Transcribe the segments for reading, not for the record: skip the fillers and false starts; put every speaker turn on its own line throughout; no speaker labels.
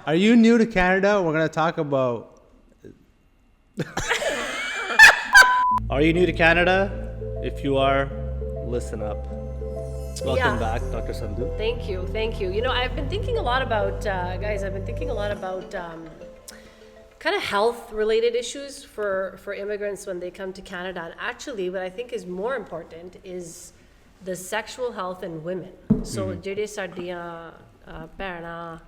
Are you new to Canada? We're going to talk about...
Are you new to Canada? If you are, listen up. Welcome back, Dr. Sandhu.
Thank you. You know, I've been thinking a lot about, guys, kind of health-related issues for immigrants when they come to Canada. And actually, what I think is more important is the sexual health in women. So, ਜਿਹੜੇ ਸਾਡੀਆਂ ਭੈਣਾਂ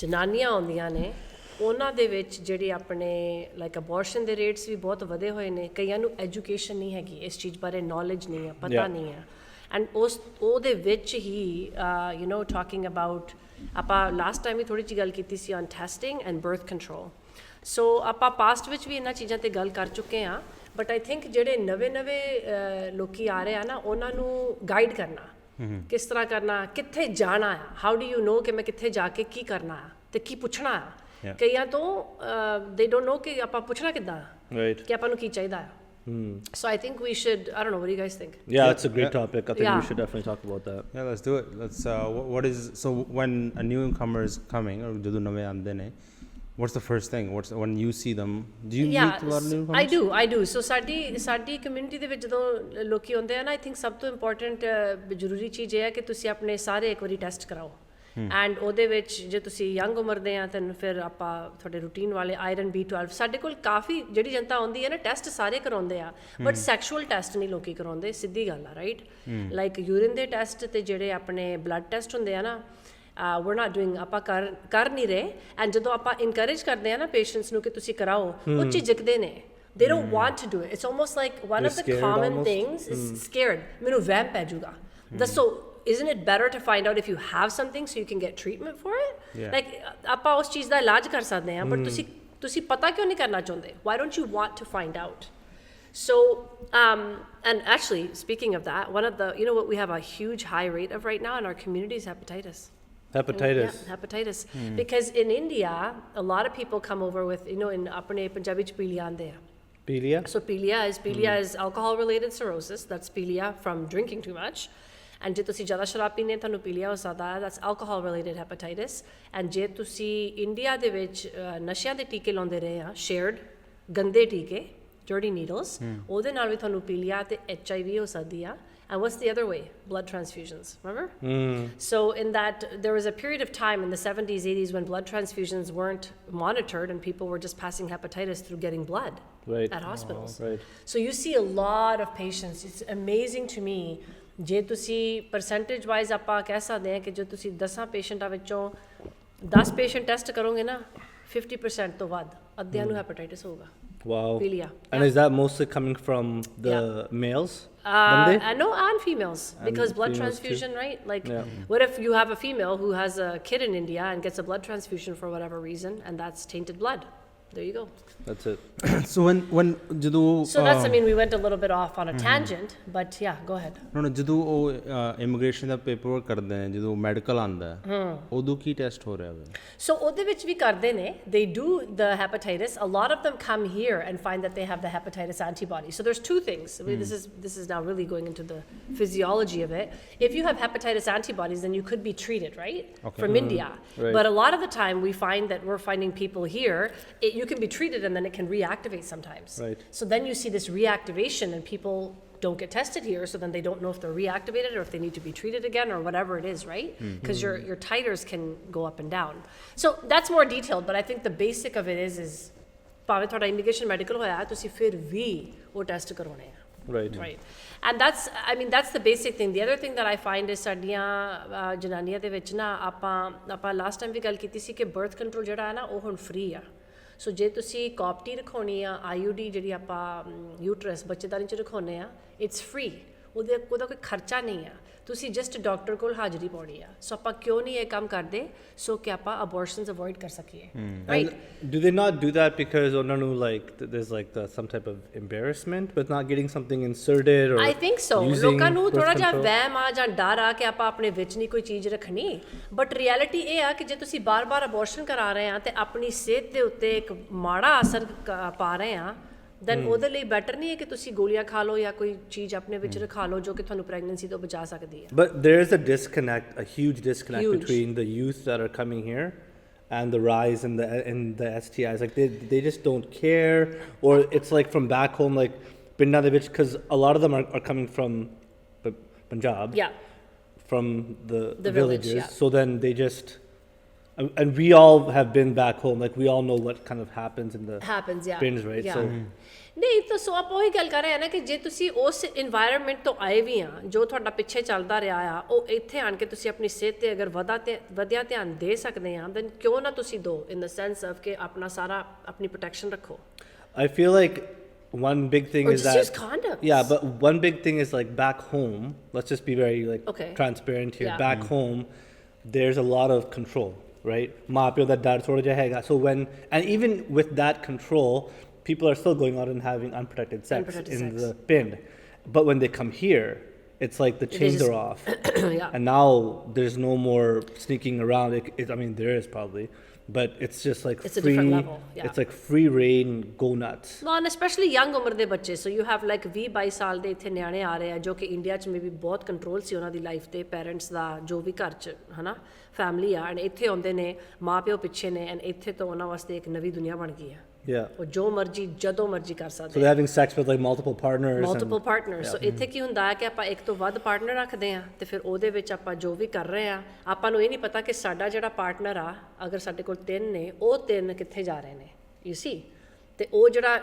ਜਨਾਨੀਆਂ ਹੁੰਦੀਆਂ ਨੇ ਉਹਨਾਂ ਦੇ ਵਿੱਚ ਜਿਹੜੇ ਆਪਣੇ ਲਾਈਕ ਅਬੋਰਸ਼ਨ ਦੇ ਰੇਟਸ ਵੀ ਬਹੁਤ ਵਧੇ ਹੋਏ ਨੇ ਕਈਆਂ ਨੂੰ ਐਜੂਕੇਸ਼ਨ ਨਹੀਂ ਹੈਗੀ ਇਸ ਚੀਜ਼ ਬਾਰੇ ਨੌਲੇਜ ਨਹੀਂ ਹੈ ਪਤਾ ਨਹੀਂ ਹੈ ਐਂਡ ਉਹਦੇ ਵਿੱਚ ਹੀ ਯੂ ਨੋ ਟਾਕਿੰਗ ਅਬਾਊਟ ਆਪਾਂ ਲਾਸਟ ਟਾਈਮ ਵੀ ਥੋੜ੍ਹੀ ਜਿਹੀ ਗੱਲ ਕੀਤੀ ਸੀ on testing and birth control so ਆਪਾਂ ਪਾਸਟ ਵਿੱਚ ਵੀ ਇਹਨਾਂ ਚੀਜ਼ਾਂ 'ਤੇ ਗੱਲ ਕਰ ਚੁੱਕੇ ਹਾਂ ਬਟ ਆਈ ਥਿੰਕ ਜਿਹੜੇ ਨਵੇਂ ਲੋਕੀ ਆ ਰਹੇ ਆ ਨਾ ਉਹਨਾਂ ਨੂੰ ਗਾਈਡ ਕਰਨਾ ਕਿਸ ਤਰ੍ਹਾਂ ਕਰਨਾ ਕਿੱਥੇ ਜਾਣਾ ਆ ਹਾਊ ਡੂ ਯੂ ਨੋ ਕਿ ਮੈਂ ਕਿੱਥੇ ਜਾ ਕੇ ਕੀ ਕਰਨਾ ਆ ਅਤੇ ਕੀ ਪੁੱਛਣਾ ਆ ਕਈਆਂ ਤੋਂ ਦੇ ਡੋਂਟ ਨੋ ਕਿ ਆਪਾਂ ਪੁੱਛਣਾ ਕਿੱਦਾਂ ਕਿ ਆਪਾਂ ਨੂੰ ਕੀ ਚਾਹੀਦਾ ਆ So I think we should, I don't know, what do you guys think?
Yeah, it's a great topic. I think we should definitely talk about that.
Yeah, let's do it. So when a newcomer is coming, or jadoo nave aande ne, what's the first thing? When you see them, do you meet a lot of newcomers?
I do. So ਸਾਡੀ community ਦੇ ਵਿੱਚ ਜਦੋਂ ਲੋਕੀ ਆਉਂਦੇ ਆ ਨਾ, I think ਸਭ ਤੋਂ important ਜ਼ਰੂਰੀ ਚੀਜ਼ ਇਹ ਹੈ ਕਿ ਤੁਸੀਂ ਆਪਣੇ ਸਾਰੇ ਇੱਕ ਵਾਰੀ ਟੈਸਟ ਕਰਾਓ ਐਂਡ ਉਹਦੇ ਵਿੱਚ ਜੇ ਤੁਸੀਂ ਯੰਗ ਉਮਰ ਦੇ ਆ ਤਾਂ ਫਿਰ ਆਪਾਂ ਤੁਹਾਡੇ ਰੂਟੀਨ ਵਾਲੇ ਆਇਰਨ B12 ਸਾਡੇ ਕੋਲ ਕਾਫੀ ਜਿਹੜੀ ਜਨਤਾ ਆਉਂਦੀ ਹੈ ਨਾ ਟੈਸਟ ਸਾਰੇ ਕਰਾਉਂਦੇ ਆ ਬਟ ਸੈਕਸ਼ੂਅਲ ਟੈਸਟ ਨਹੀਂ ਲੋਕੀ ਕਰਾਉਂਦੇ ਸਿੱਧੀ ਗੱਲ ਆ ਰਾਈਟ ਲਾਈਕ ਯੂਰਿਨ ਦੇ ਟੈਸਟ ਤੇ ਜਿਹੜੇ ਆਪਣੇ ਬਲੱਡ ਟੈਸਟ ਹੁੰਦੇ ਆ ਨਾ we're not doing ਆਪਾਂ ਕਰ ਨਹੀਂ ਰਹੇ ਐਂਡ ਜਦੋਂ ਆਪਾਂ ਇਨਕਰੇਜ ਕਰਦੇ ਆ ਨਾ ਪੇਸ਼ੈਂਟਸ ਨੂੰ ਕਿ ਤੁਸੀਂ ਕਰਾਓ ਉਹ ਝਿਜਕਦੇ ਨੇ they don't want to do it it's almost like one of the common things is scared ਮੈਨੂੰ ਵਹਿਮ ਪੈ ਜਾਊਗਾ ਦੱਸੋ isn't it better to find out if you have something so you can get treatment for it? Like, ਆਪਾਂ ਉਸ ਚੀਜ਼ ਦਾ ਇਲਾਜ ਕਰ ਸਕਦੇ ਹਾਂ but ਤੁਸੀਂ ਪਤਾ ਕਿਉਂ ਨਹੀਂ ਕਰਨਾ ਚਾਹੁੰਦੇ? Why don't you want to find out? So, and actually, speaking of that, one of the, you know what we have a huge high rate of right now in our community is hepatitis.
Hepatitis?
Yeah, hepatitis. Because in India, a lot of people come over with, you know, in ਆਪਣੇ ਪੰਜਾਬੀ ਚ ਪੀਲੀਆ ਆਉਂਦੇ ਆ.
Pelia?
So pelia is alcohol-related cirrhosis. That's pelia from drinking too much. And ਜੇ ਤੁਸੀਂ ਜ਼ਿਆਦਾ ਸ਼ਰਾਬ ਪੀਂਦੇ ਤੁਹਾਨੂੰ ਪੀਲੀਆ ਹੋ ਸਕਦਾ ਹੈ that's alcohol related hepatitis and ਜੇ ਤੁਸੀਂ ਇੰਡੀਆ ਦੇ ਵਿੱਚ ਨਸ਼ਿਆਂ ਦੇ ਟੀਕੇ ਲਾਉਂਦੇ ਰਹੇ ਆ shared ਗੰਦੇ ਟੀਕੇ dirty needles ਉਹਦੇ ਨਾਲ ਵੀ ਤੁਹਾਨੂੰ ਪੀਲੀਆ ਤੇ HIV ਹੋ ਸਕਦੀ ਆ and what's the other way blood transfusions remember so in that there was a period of time in the 70s 80s when blood transfusions weren't monitored and people were just passing hepatitis through getting blood at hospitals so you see a lot of patients it's amazing to me ਜੇ ਤੁਸੀਂ percentage wise ਆਪਾਂ ਕਹਿ ਸਕਦੇ ਹਾਂ ਕਿ ਜੇ ਤੁਸੀਂ 10 ਪੇਸ਼ੈਂਟਾਂ ਵਿੱਚੋਂ 10 ਪੇਸ਼ੈਂਟ ਟੈਸਟ ਕਰੋਗੇ ਨਾ 50% ਤੋਂ ਵੱਧ ਅੱਧਿਆਂ ਨੂੰ ਹੈਪੇਟਾਈਟਿਸ ਹੋਊਗਾ
Wow.
Pelia.
And is that mostly coming from the males?
No, and females. Because blood transfusion, right? Like, what if you have a female who has a kid in India and gets a blood transfusion for whatever reason, and that's tainted blood? There you go.
That's it.
So when jadoo
that's I mean we went a little bit off on a tangent but yeah go ahead.
No jadoo immigration the paperwork ਕਰਦੇ ਨੇ ਜਦੋਂ medical ਆਂਦਾ ਉਦੋਂ ਕੀ test ਹੋ ਰਿਹਾ ਹੈ
So ਉਹਦੇ ਵਿੱਚ ਵੀ ਕਰਦੇ ਨੇ they do the hepatitis a lot of them come here and find that they have the hepatitis antibody so there's two things I mean, this is now really going into the physiology of it if you have hepatitis antibodies then you could be treated right from India but a lot of the time we find that we're finding people here you can be treated and then it can reactivate sometimes. So then you see this reactivation and people don't get tested here so then they don't know if they're reactivated or if they need to be treated again or whatever it is, right? Because your titers can go up and down. So that's more detailed but I think the basic of it is ਭਾਵੇਂ ਤੁਹਾਡਾ immigration medical ਹੋਇਆ ਤੁਸੀਂ ਫਿਰ ਵੀ ਉਹ test ਕਰਵਾਉਣੇ ਆ Right. And that's the basic thing. The other thing that I find is ਸਾਡੀਆਂ ਜਨਾਨੀਆਂ ਦੇ ਵਿੱਚ ਨਾ ਆਪਾਂ ਲਾਸਟ ਟਾਈਮ ਵੀ ਗੱਲ ਕੀਤੀ ਸੀ ਕਿ birth control ਜਿਹੜਾ ਹੈ ਨਾ ਉਹ ਹੁਣ free ਆ ਸੋ ਜੇ ਤੁਸੀਂ ਕਾਪਟੀ ਰਖਾਉਣੀ ਆ IUD ਜਿਹੜੀ ਆਪਾਂ ਯੂਟਰਸ ਬੱਚੇਦਾਨੀ 'ਚ ਰਖਾਉਂਦੇ ਆ ਇਟਸ ਫ੍ਰੀ ਉਹਦਾ ਕੋਈ ਖਰਚਾ ਨਹੀਂ ਆ ਤੁਸੀਂ ਜਸਟ ਡਾਕਟਰ ਕੋਲ ਹਾਜ਼ਰੀ ਪਾਉਣੀ ਆ ਸੋ ਆਪਾਂ ਕਿਉਂ ਨਹੀਂ ਇਹ ਕੰਮ ਕਰਦੇ ਸੋ ਕਿ ਆਪਾਂ ਅਬੋਰਸ਼ਨਸ ਅਵੋਇਡ ਕਰ ਸਕੀਏ right
Do they not do that because ਉਹਨਾਂ ਨੂੰ like there's like some type of embarrassment with not getting something inserted or
I think so ਲੋਕਾਂ ਨੂੰ ਥੋੜਾ ਜਿਹਾ ਵਹਿਮ ਆ ਜਾਂ ਡਰ ਆ ਕਿ ਆਪਾਂ ਆਪਣੇ ਵਿੱਚ ਨਹੀਂ ਕੋਈ ਚੀਜ਼ ਰੱਖਣੀ ਬਟ ਰਿਐਲਿਟੀ ਇਹ ਆ ਕਿ ਜੇ ਤੁਸੀਂ ਬਾਰ-ਬਾਰ ਅਬੋਰਸ਼ਨ ਕਰਾ ਰਹੇ ਆ ਤੇ ਆਪਣੀ ਸਿਹਤ ਦੇ ਉੱਤੇ ਇੱਕ ਮਾੜਾ ਅਸਰ ਪਾ ਰਹੇ ਆ then ਉਹਦੇ ਲਈ ਬੈਟਰ ਨਹੀਂ ਹੈ ਕਿ ਤੁਸੀਂ ਗੋਲੀਆਂ ਖਾ ਲਓ ਜਾਂ ਕੋਈ ਚੀਜ਼ ਆਪਣੇ ਵਿੱਚ ਰਖਾ ਲਓ ਜੋ ਕਿ ਤੁਹਾਨੂੰ ਪ੍ਰੈਗਨੈਂਸੀ ਤੋਂ ਬਚਾ ਸਕਦੀ ਹੈ
But there is a disconnect, a huge disconnect between the youth that are coming here and the rise in the STIs. Like they just don't care, or it's like from back home, like Pinda de vich, because a lot of them are coming from Punjab.
Yeah.
From the
village,
villages.
yeah.
So then they just, and we all have been back home. Like we all know what kind of happens in the
yeah.
bins, right?
Yeah.
So
ਨਹੀਂ ਤਾਂ ਸੋ ਆਪਾਂ ਉਹੀ ਗੱਲ ਕਰ ਰਹੇ ਆ ਨਾ ਕਿ ਜੇ ਤੁਸੀਂ ਉਸ এনवायरमेंट ਤੋਂ ਆਏ ਵੀ ਆ ਜੋ ਤੁਹਾਡਾ ਪਿੱਛੇ ਚੱਲਦਾ ਰਿਹਾ ਆ ਉਹ ਇੱਥੇ ਆਣ ਕੇ ਤੁਸੀਂ ਆਪਣੀ ਸਿਹਤ ਤੇ ਅਗਰ ਵਧਿਆ ਧਿਆਨ ਦੇ ਸਕਦੇ ਆ then ਕਿਉਂ ਨਾ ਤੁਸੀਂ ਦੋ in the sense of ਕਿ ਆਪਣਾ ਸਾਰਾ ਆਪਣੀ ਪ੍ਰੋਟੈਕਸ਼ਨ ਰੱਖੋ
I feel like one big thing
or
is
just
that
use condoms.
yeah, but one big thing is like back home, let's just be very like transparent here.
Yeah.
Back home there's a lot of control, right? Maa pyo da dar thoda ja hega. So when, and even with that control, people are still going out and having unprotected sex in the pind. But when they come here, it's like the chains are off.
Yeah.
And now there's no more sneaking around. I mean, there is probably, but it's just like
it's
free.
A different level. Yeah.
It's like free reign, go nuts.
No, and especially young umar de bachche. So you have like 20-22 ਸਾਲ ਦੇ ਇੱਥੇ ਨਿਆਣੇ ਆ ਰਹੇ ਆ ਜੋ ਕਿ India 'ਚ ਮੇਬੀ ਬਹੁਤ ਕੰਟਰੋਲ ਸੀ ਉਹਨਾਂ ਦੀ ਲਾਈਫ ਤੇ ਪੇਰੈਂਟਸ ਦਾ ਜੋ ਵੀ ਘਰ 'ਚ ਹਨਾ ਫੈਮਿਲੀ ਆ ਐਂਡ ਇੱਥੇ ਆਉਂਦੇ ਨੇ ਮਾਂ ਪਿਓ ਪਿੱਛੇ ਨੇ ਐਂਡ ਇੱਥੇ ਤੋਂ ਉਹਨਾਂ ਵਾਸਤੇ ਇੱਕ ਨਵੀਂ ਦੁਨੀਆ ਬਣ ਗਈ ਹੈ
Yeah.
ਉਹ ਜੋ ਮਰਜੀ ਜਦੋਂ ਮਰਜੀ ਕਰ ਸਕਦੇ
So they're having sex with like multiple partners.
So ਇੱਥੇ ਕੀ ਹੁੰਦਾ ਹੈ ਕਿ ਆਪਾਂ ਇੱਕ ਤੋਂ ਵੱਧ ਪਾਰਟਨਰ ਰੱਖਦੇ ਆ ਤੇ ਫਿਰ ਉਹਦੇ ਵਿੱਚ ਆਪਾਂ ਜੋ ਵੀ ਕਰ ਰਹੇ ਆ ਆਪਾਂ ਨੂੰ ਇਹ ਨਹੀਂ ਪਤਾ ਕਿ ਸਾਡਾ ਜਿਹੜਾ ਪਾਰਟਨਰ ਆ ਅਗਰ ਸਾਡੇ ਕੋਲ 3 ਨੇ ਉਹ 3 ਕਿੱਥੇ ਜਾ ਰਹੇ ਨੇ you see ਤੇ ਉਹ ਜਿਹੜਾ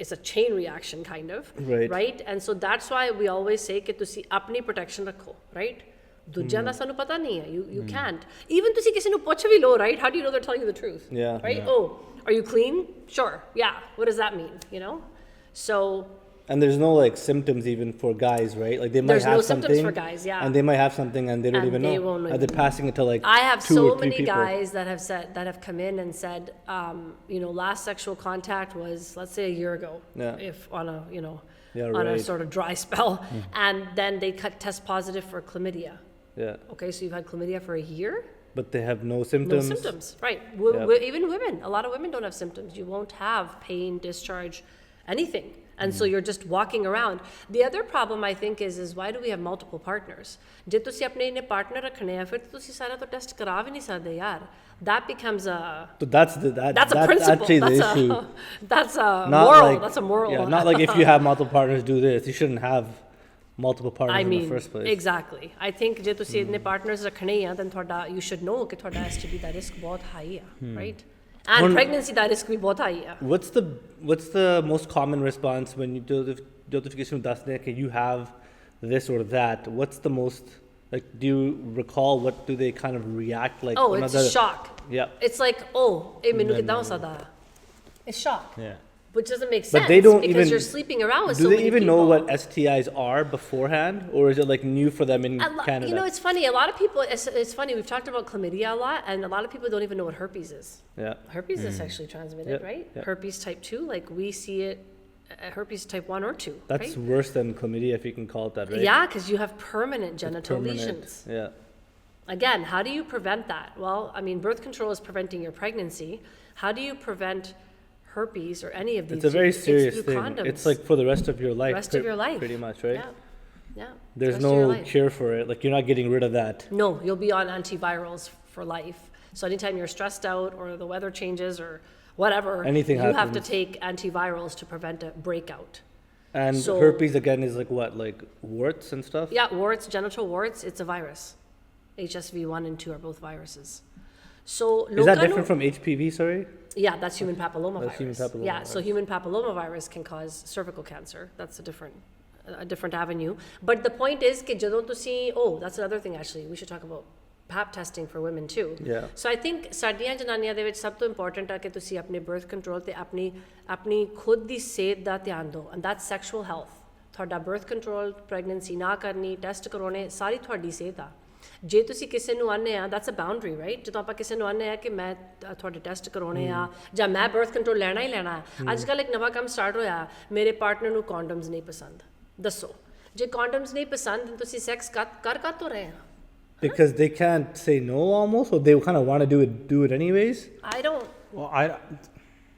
it's a chain reaction kind of right and so that's why we always say ਕਿ ਤੁਸੀਂ ਆਪਣੀ ਪ੍ਰੋਟੈਕਸ਼ਨ ਰੱਖੋ right ਦੂਜਿਆਂ ਦਾ ਸਾਨੂੰ ਪਤਾ ਨਹੀਂ ਹੈ you can't even ਤੁਸੀਂ ਕਿਸੇ ਨੂੰ ਪੁੱਛ ਵੀ ਲਓ right how do you know they're telling you the truth right oh are you clean? Sure. Yeah. What does that mean? You know? So.
And there's no like symptoms even for guys, right? Like they might have something.
There's no symptoms for guys, yeah.
And they might have something and they don't even know.
Won't
they're passing it to like
I have
2
so
or 3
many
people.
guys that have come in and said, last sexual contact was, let's say, a year ago.
Yeah.
If on a,
on
a sort of dry spell, and then they test positive for chlamydia.
Yeah.
Okay, so you've had chlamydia for a year.
But they have no symptoms.
No symptoms, right. Even women. A lot of women don't have symptoms. You won't have pain, discharge, anything. And so you're just walking around. The other problem, I think, is why do we have multiple partners? Je tusi apne inne partner rakhne hai, fir tusi sara to test kara bhi nahi sakde yaar. That becomes a...
So that's a principle.
Actually
that's the issue.
That's a moral.
Like,
that's a moral.
Yeah, not like if you have multiple partners do this. You shouldn't have multiple partners in the first place.
Exactly. I think ਜੇ ਤੁਸੀਂ ਇੰਨੇ partners ਰੱਖਣੇ ਆ then ਤੁਹਾਡਾ you should know ਕਿ ਤੁਹਾਡਾ STD ਦਾ risk ਬਹੁਤ high ਆ right and pregnancy the risk ਵੀ ਬਹੁਤ high ਆ
What's the most common response when you do ਕਿਸੇ ਨੂੰ ਦੱਸਦੇ ਕਿ you have this or that? What's the most like do you recall what do they kind of react like?
Oh, it's shock.
Yeah.
It's like ਇਹ ਮੈਨੂੰ ਕਿਦਾਂ ਹੋ ਸਕਦਾ It's shock.
Yeah.
Which doesn't make sense
but they don't
because you're sleeping around with so many people.
Do they even know what STIs are beforehand, or is it like new for them in Canada?
You know, it's funny. A lot of people, it's funny, we've talked about chlamydia a lot, and a lot of people don't even know what herpes is.
Yeah.
Herpes is sexually transmitted, right? Yeah. Herpes type 2, like we see it, herpes type 1 or 2,
That's
right?
worse than chlamydia, if you can call it that, right?
Yeah, because you have permanent genital lesions.
Yeah.
Again, how do you prevent that? Well, I mean, birth control is preventing your pregnancy. How do you prevent herpes or any of these?
It's a very serious thing.
Condoms.
It's like for the rest of your life.
Rest of your life.
Pretty much, right?
Yeah.
There's no cure for it. Like you're not getting rid of that.
No, you'll be on antivirals for life. So anytime you're stressed out or the weather changes or whatever,
anything
you
happens.
have to take antivirals to prevent a breakout.
And herpes again is like what? Like warts and stuff?
Yeah, warts, genital warts, it's a virus. HSV1 and 2 are both viruses. So
is that different from HPV, sorry?
Yeah, that's human papillomavirus.
Human papillomavirus.
So human papillomavirus can cause cervical cancer. That's a different avenue. But the point is कि ਜਦੋਂ ਤੁਸੀਂ that's another thing actually. We should talk about pap testing for women too.
Yeah.
So I think ਸਾਡੀਆਂ ਜਨਾਨੀਆਂ ਦੇ ਵਿੱਚ ਸਭ ਤੋਂ important ਆ ਕਿ ਤੁਸੀਂ ਆਪਣੇ birth control ਤੇ ਆਪਣੀ ਖੁਦ ਦੀ ਸਿਹਤ ਦਾ ਧਿਆਨ ਦਿਓ, and that's sexual health. ਤੁਹਾਡਾ birth control, pregnancy ਨਾ ਕਰਨੀ, test ਕਰਾਉਣੇ, ਸਾਰੀ ਤੁਹਾਡੀ ਸਿਹਤ ਆ. ਜੇ ਤੁਸੀਂ ਕਿਸੇ ਨੂੰ ਆਨੇ ਆ that's a boundary, right? ਜਦੋਂ ਆਪਾਂ ਕਿਸੇ ਨੂੰ ਆਨੇ ਆ ਕਿ ਮੈਂ ਤੁਹਾਡੇ ਟੈਸਟ ਕਰਾਉਣੇ ਆ ਜਾਂ ਮੈਂ ਬਰਥ ਕੰਟਰੋਲ ਲੈਣਾ ਹੀ ਲੈਣਾ ਹੈ ਅੱਜ ਕੱਲ੍ਹ ਇੱਕ ਨਵਾਂ ਕੰਮ ਸਟਾਰਟ ਹੋਇਆ ਮੇਰੇ ਪਾਰਟਨਰ ਨੂੰ ਕੰਡੋਮਸ ਨਹੀਂ ਪਸੰਦ ਦੱਸੋ ਜੇ ਕੰਡੋਮਸ ਨਹੀਂ ਪਸੰਦ ਤਾਂ ਤੁਸੀਂ ਸੈਕਸ ਕਰ ਤੋਂ ਰਹੇ ਆ
Because they can't say no almost, or they kind of want to do it anyways?
I don't.
Well,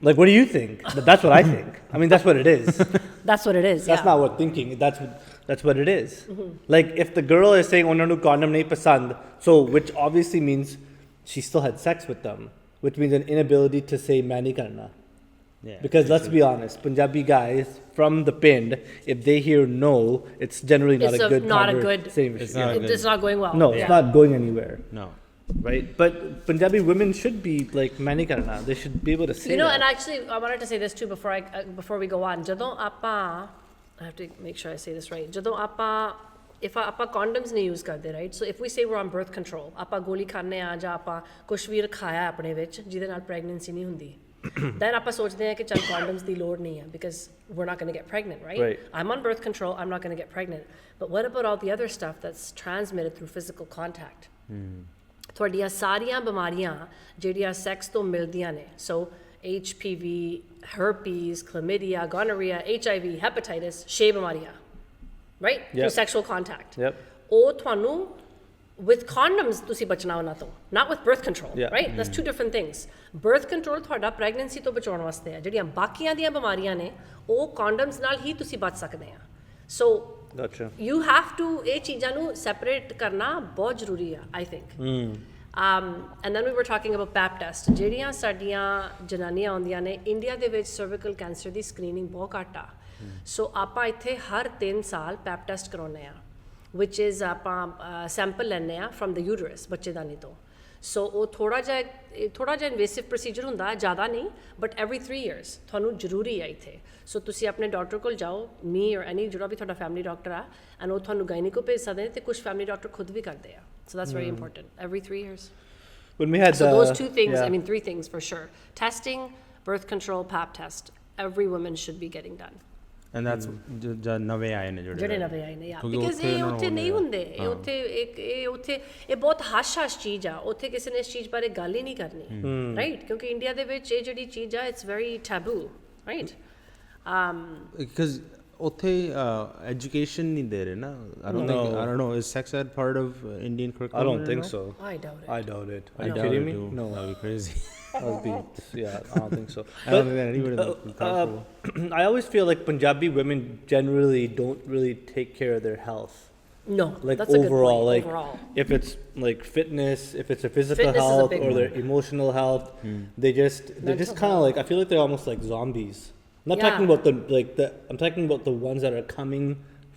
like, what do you think? But that's what I think. I mean, that's what it is.
That's what it is,
That's not what thinking. That's what it is. Mm-hmm. Like, if the girl is saying, "Oh no, condom nahi pasand," so which obviously means she still had sex with them, which means an inability to say main nahi karna.
Yeah,
Because let's be honest, Punjabi guys from the pind, if they hear no, it's generally not
It's
a good
not a good-
conversation.
It's not a good-
It's not going well.
No,
Yeah.
it's not going anywhere,
No.
right? But Punjabi women should be like main nahi karna. They should be able to say
You know,
that.
and actually, I wanted to say this too before we go on. ਜਦੋਂ ਆਪਾਂ, I have to make sure I say this right. ਜਦੋਂ ਆਪਾਂ, if ਆਪਾਂ condoms ਨਹੀਂ use ਕਰਦੇ, right? So if we say we're on birth control, ਆਪਾਂ ਗੋਲੀ ਖਾਂਦੇ ਆ ਜਾਂ ਆਪਾਂ ਕੁਛ ਵੀ ਰਖਾਇਆ ਆਪਣੇ ਵਿੱਚ ਜਿਹਦੇ ਨਾਲ pregnancy ਨਹੀਂ ਹੁੰਦੀ, then ਆਪਾਂ ਸੋਚਦੇ ਆ ਕਿ ਚੱਲ condoms ਦੀ ਲੋੜ ਨਹੀਂ ਹੈ because we're not going to get pregnant, right?
Right.
I'm on birth control, I'm not going to get pregnant. But what about all the other stuff that's transmitted through physical contact? ਤੁਹਾਡੀਆਂ ਸਾਰੀਆਂ ਬਿਮਾਰੀਆਂ ਜਿਹੜੀਆਂ sex ਤੋਂ ਮਿਲਦੀਆਂ ਨੇ, so HPV, herpes, chlamydia, gonorrhea, HIV, hepatitis, 6 ਬਿਮਾਰੀਆਂ, right? Through
Yep.
sexual contact.
Yep.
ਉਹ ਤੁਹਾਨੂੰ with condoms ਤੁਸੀਂ ਬਚਣਾ ਉਹਨਾਂ ਤੋਂ, not with birth control,
Yeah.
right? That's two different things. Birth control ਤੁਹਾਡਾ pregnancy ਤੋਂ ਬਚਾਉਣ ਵਾਸਤੇ ਹੈ, ਜਿਹੜੀਆਂ ਬਾਕੀਆਂ ਦੀਆਂ ਬਿਮਾਰੀਆਂ ਨੇ ਉਹ condoms ਨਾਲ ਹੀ ਤੁਸੀਂ ਬਚ ਸਕਦੇ ਆ. So
Gotcha.
you have to ਇਹ ਚੀਜ਼ਾਂ ਨੂੰ separate ਕਰਨਾ ਬਹੁਤ ਜ਼ਰੂਰੀ ਆ, I think. And then we were talking about pap test. ਜਿਹੜੀਆਂ ਸਾਡੀਆਂ ਜਨਾਨੀਆਂ ਆਉਂਦੀਆਂ ਨੇ ਇੰਡੀਆ ਦੇ ਵਿੱਚ cervical cancer ਦੀ screening ਬਹੁਤ ਘੱਟ ਆ. So ਆਪਾਂ ਇੱਥੇ ਹਰ 3 ਸਾਲ pap test ਕਰਾਉਂਦੇ ਆ, which is ਆਪਾਂ sample ਲੈਂਦੇ ਆ from the uterus ਬੱਚੇਦਾਨੀ ਤੋਂ. So ਉਹ ਥੋੜਾ ਜਿਹਾ ਇਨਵੇਸਿਵ ਪ੍ਰੋਸੀਜਰ ਹੁੰਦਾ, ਜ਼ਿਆਦਾ ਨਹੀਂ, but every 3 years ਤੁਹਾਨੂੰ ਜ਼ਰੂਰੀ ਹੈ ਇੱਥੇ. So ਤੁਸੀਂ ਆਪਣੇ ਡਾਕਟਰ ਕੋਲ ਜਾਓ, me or any ਜਿਹੜਾ ਵੀ ਤੁਹਾਡਾ ਫੈਮਿਲੀ ਡਾਕਟਰ ਆ, and ਉਹ ਤੁਹਾਨੂੰ ਗਾਇਨੀਕੋ ਭੇਜ ਸਕਦੇ ਨੇ ਤੇ ਕੁਝ ਫੈਮਿਲੀ ਡਾਕਟਰ ਖੁਦ ਵੀ ਕਰਦੇ ਆ. So that's very important. Every 3 years.
When we had
So those two things,
yeah.
I mean 3 things for sure. Testing, birth control, pap test. Every woman should be getting done.
And that's ਜਦ ਨਵੇਂ ਆਏ ਨੇ
ਜਿਹੜੇ ਨਵੇਂ ਆਏ ਨੇ,
ਕਿਉਂਕਿ
because
ਉੱਥੇ
ਇਹ
ਇਹਨਾਂ
ਉੱਥੇ
ਨੂੰ
ਨਹੀਂ ਹੁੰਦੇ, ਇਹ ਉੱਥੇ ਇਹ ਬਹੁਤ ਹਸ਼ ਚੀਜ਼ ਆ, ਉੱਥੇ ਕਿਸੇ ਨੇ ਇਸ ਚੀਜ਼ ਬਾਰੇ ਗੱਲ ਹੀ ਨਹੀਂ ਕਰਨੀ, ਰਾਈਟ? ਕਿਉਂਕਿ ਇੰਡੀਆ ਦੇ ਵਿੱਚ ਇਹ ਜਿਹੜੀ ਚੀਜ਼ ਆ, it's very taboo, right?
Because ਉੱਥੇ education ਨਹੀਂ ਦੇ ਰਹੇ ਨਾ. I don't know, is sex ed part of Indian curriculum?
I don't think so.
I doubt it.
I doubt it. Are
I
you
doubt
kidding
it
me?
too.
No.
That would be crazy.
That would be, yeah, I don't think so.
I don't think that anybody would comfortable.
I always feel like Punjabi women generally don't really take care of their health.
No,
Like
that's a good
overall,
point.
like
Overall.
if it's like fitness, if it's a physical
Fitness is a
health
big
or
one.
their emotional health, they're just
Mental
kind of like, I feel like they're almost like zombies. I'm not talking
Yeah.
about I'm talking about the ones that are coming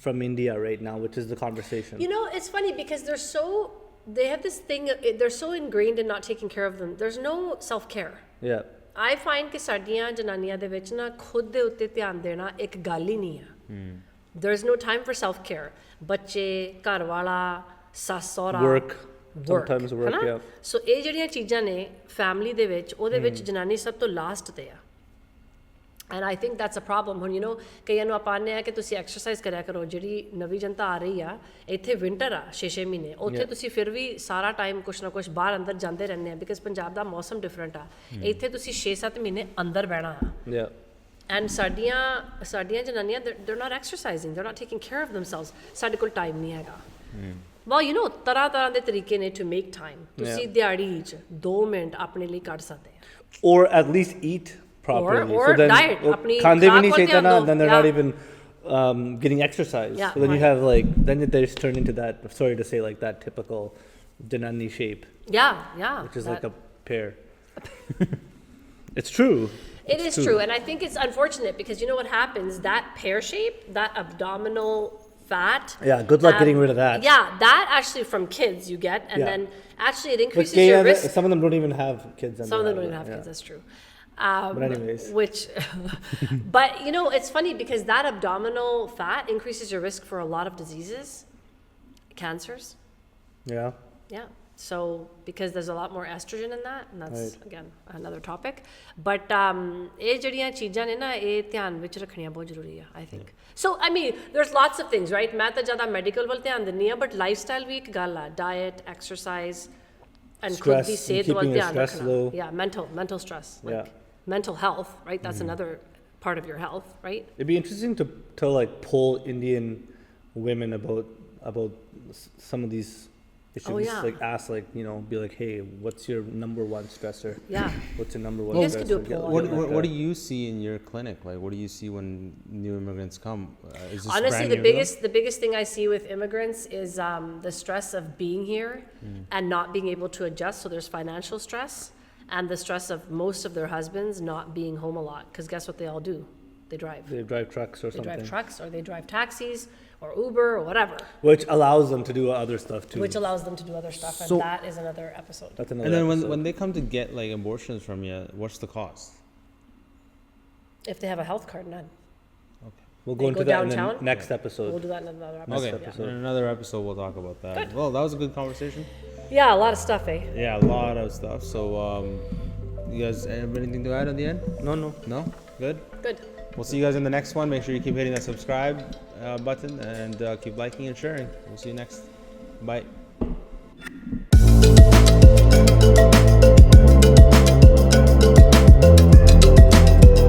from India right now, which is the conversation.
You know, it's funny because they have this thing, they're so ingrained in not taking care of them. There's no self-care.
Yeah.
I find ਕਿ ਸਾਡੀਆਂ ਜਨਾਨੀਆਂ ਦੇ ਵਿੱਚ ਨਾ ਖੁਦ ਦੇ ਉੱਤੇ ਧਿਆਨ ਦੇਣਾ ਇੱਕ ਗੱਲ ਹੀ ਨਹੀਂ ਆ. There's no time for self-care. ਬੱਚੇ, ਘਰ ਵਾਲਾ, ਸੱਸ ਸਹੁਰਾ,
Work. Sometimes work,
ਹਨਾ?
yeah.
So ਇਹ ਜਿਹੜੀਆਂ ਚੀਜ਼ਾਂ ਨੇ ਫੈਮਿਲੀ ਦੇ ਵਿੱਚ, ਉਹਦੇ ਵਿੱਚ ਜਨਾਨੀ ਸਭ ਤੋਂ ਲਾਸਟ ਤੇ ਆ. And I think that's a problem. ਹੁਣ ਕਈਆਂ ਨੂੰ ਆਪਾਂ ਆਨੇ ਆ ਕਿ ਤੁਸੀਂ ਐਕਸਰਸਾਈਜ਼ ਕਰਿਆ ਕਰੋ, ਜਿਹੜੀ ਨਵੀਂ ਜਨਤਾ ਆ ਰਹੀ ਆ, ਇੱਥੇ ਵਿੰਟਰ ਆ 6-6 ਮਹੀਨੇ, ਉੱਥੇ ਤੁਸੀਂ ਫਿਰ ਵੀ ਸਾਰਾ ਟਾਈਮ ਕੁਛ ਨਾ ਕੁਛ ਬਾਹਰ ਅੰਦਰ ਜਾਂਦੇ ਰਹਿੰਦੇ ਆ, ਬਿਕਾਜ਼ ਪੰਜਾਬ ਦਾ ਮੌਸਮ ਡਿਫਰੈਂਟ ਆ. ਇੱਥੇ ਤੁਸੀਂ 6-7 ਮਹੀਨੇ ਅੰਦਰ ਬਹਿਣਾ ਆ.
Yeah.
And ਸਾਡੀਆਂ ਜਨਾਨੀਆਂ, they're not exercising, they're not taking care of themselves. ਸਾਡੇ ਕੋਲ ਟਾਈਮ ਨਹੀਂ ਹੈਗਾ. Well, ਤਰ੍ਹਾਂ ਦੇ ਤਰੀਕੇ ਨੇ to make time. ਤੁਸੀਂ ਦਿਹਾੜੀ 'ਚ 2 ਮਿੰਟ ਆਪਣੇ ਲਈ ਕੱਢ ਸਕਦੇ ਆ.
Or at least eat properly.
Or
so then,
diet. अपनी
खाने भी नहीं
खुराक
चाहिए ना, then they're
yeah.
not even getting exercise.
Yeah,
so then you
right.
have like, then they just turn into that, sorry to say, like that typical Janani shape,
Yeah.
which is like a pear. It's true.
It is true. And I think it's unfortunate because you know what happens? That pear shape, that abdominal fat.
Yeah, good luck getting rid of that.
Yeah, that actually from kids you get. And
Yeah.
then actually it
But
increases your risk.
some of them don't even have kids.
Some of them don't even have kids, that's true.
But anyways.
But it's funny because that abdominal fat increases your risk for a lot of diseases, cancers.
Yeah.
Yeah. So because there's a lot more estrogen in that, and that's
Right.
again another topic. But ਇਹ ਜਿਹੜੀਆਂ ਚੀਜ਼ਾਂ ਨੇ ਨਾ, ਇਹ ਧਿਆਨ ਵਿੱਚ ਰੱਖਣੀਆਂ ਬਹੁਤ ਜ਼ਰੂਰੀ ਆ, I think. So I mean, there's lots of things, right? ਮੈਂ ਤਾਂ ਜ਼ਿਆਦਾ ਮੈਡੀਕਲ ਵੱਲ ਧਿਆਨ ਦਿੰਦੀ ਆ, but lifestyle ਵੀ ਇੱਕ ਗੱਲ ਆ, diet, exercise, and ਖੁਦ ਦੀ
Stress,
ਸਿਹਤ ਵੱਲ
keeping your
ਧਿਆਨ
stress
ਰੱਖਣਾ.
low.
Yeah, mental stress, like
Yeah.
mental health, right? That's another part of your health, right?
It'd be interesting to like poll Indian women about some of these issues.
Oh, yeah.
Like ask, like, be like, hey, what's your number one stressor?
Yeah.
What's your number one
You guys could do a
stressor?
poll on
What do you see in your clinic? Like, what do you see when new immigrants come? Is this
Honestly,
brand new
the biggest thing I see with immigrants is the stress of being here and not being able to adjust. So there's financial stress, and the stress of most of their husbands not being home a lot. Because guess what they all do? They drive.
They drive trucks or
They
something.
drive trucks, or they drive taxis, or Uber, or whatever.
Which allows them to do other stuff too.
Which allows them to do other stuff, and
So-
that is another episode.
That's another
And then
episode.
when they come to get like abortions from you, what's the cost?
If they have a health card, none.
We'll
they
go into
go
that in the
downtown?
next
We'll
episode.
do that in another
Next
episode.
Okay,
episode.
in another episode we'll talk about that.
Good.
Well, that was a good conversation.
Yeah, a lot of stuff, eh?
Yeah, a lot of stuff. So, you guys have anything to add at the end?
No.
No? Good?
Good.
We'll see you guys in the next one. Make sure you keep hitting that subscribe button and keep liking and sharing. We'll see you next. Bye.